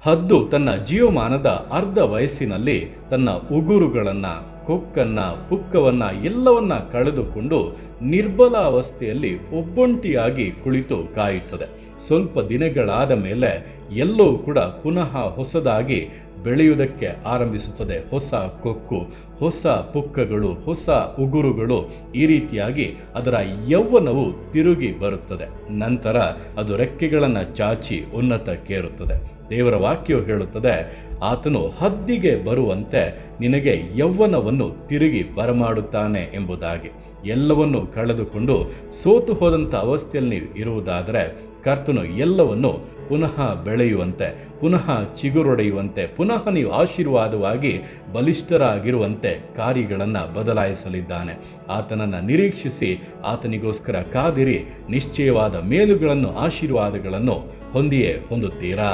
ಹದ್ದು ತನ್ನ ಜೀವಮಾನದ ಅರ್ಧ ವಯಸ್ಸಿನಲ್ಲಿ ತನ್ನ ಉಗುರುಗಳನ್ನು, ಕೊಕ್ಕನ್ನ, ಪುಕ್ಕವನ್ನ ಎಲ್ಲವನ್ನ ಕಳೆದುಕೊಂಡು ನಿರ್ಬಲ ಅವಸ್ಥೆಯಲ್ಲಿ ಒಬ್ಬೊಂಟಿಯಾಗಿ ಕುಳಿತು ಕಾಯುತ್ತದೆ. ಸ್ವಲ್ಪ ದಿನಗಳಾದ ಮೇಲೆ ಎಲ್ಲವೂ ಕೂಡ ಪುನಃ ಹೊಸದಾಗಿ ಬೆಳೆಯುವುದಕ್ಕೆ ಆರಂಭಿಸುತ್ತದೆ. ಹೊಸ ಕೊಕ್ಕು, ಹೊಸ ಪುಕ್ಕಗಳು, ಹೊಸ ಉಗುರುಗಳು, ಈ ರೀತಿಯಾಗಿ ಅದರ ಯೌವನವು ತಿರುಗಿ ಬರುತ್ತದೆ. ನಂತರ ಅದು ರೆಕ್ಕೆಗಳನ್ನು ಚಾಚಿ ಉನ್ನತಕ್ಕೇರುತ್ತದೆ. ದೇವರ ವಾಕ್ಯವು ಹೇಳುತ್ತದೆ, ಆತನು ಹದ್ದಿಗೆ ಬರುವಂತೆ ನಿನಗೆ ಯೌವನವನ್ನು ತಿರುಗಿ ಬರಮಾಡುತ್ತಾನೆ ಎಂಬುದಾಗಿ. ಎಲ್ಲವನ್ನು ಕಳೆದುಕೊಂಡು ಸೋತು ಹೋದಂಥ ಅವಸ್ಥೆಯಲ್ಲಿ ನೀವು ಇರುವುದಾದರೆ ಕರ್ತನು ಎಲ್ಲವನ್ನು ಪುನಃ ಬೆಳೆಯುವಂತೆ, ಪುನಃ ಚಿಗುರೊಡೆಯುವಂತೆ, ಪುನಃ ನೀವು ಆಶೀರ್ವಾದವಾಗಿ ಬಲಿಷ್ಠರಾಗಿರುವಂತೆ ಕಾರ್ಯಗಳನ್ನು ಬದಲಾಯಿಸಲಿದ್ದಾನೆ. ಆತನನ್ನು ನಿರೀಕ್ಷಿಸಿ ಆತನಿಗೋಸ್ಕರ ಕಾದಿರಿ. ನಿಶ್ಚಯವಾದ ಮೇಲುಗಳನ್ನು, ಆಶೀರ್ವಾದಗಳನ್ನು ಹೊಂದಿಯೇ ಹೊಂದುತ್ತೀರಾ.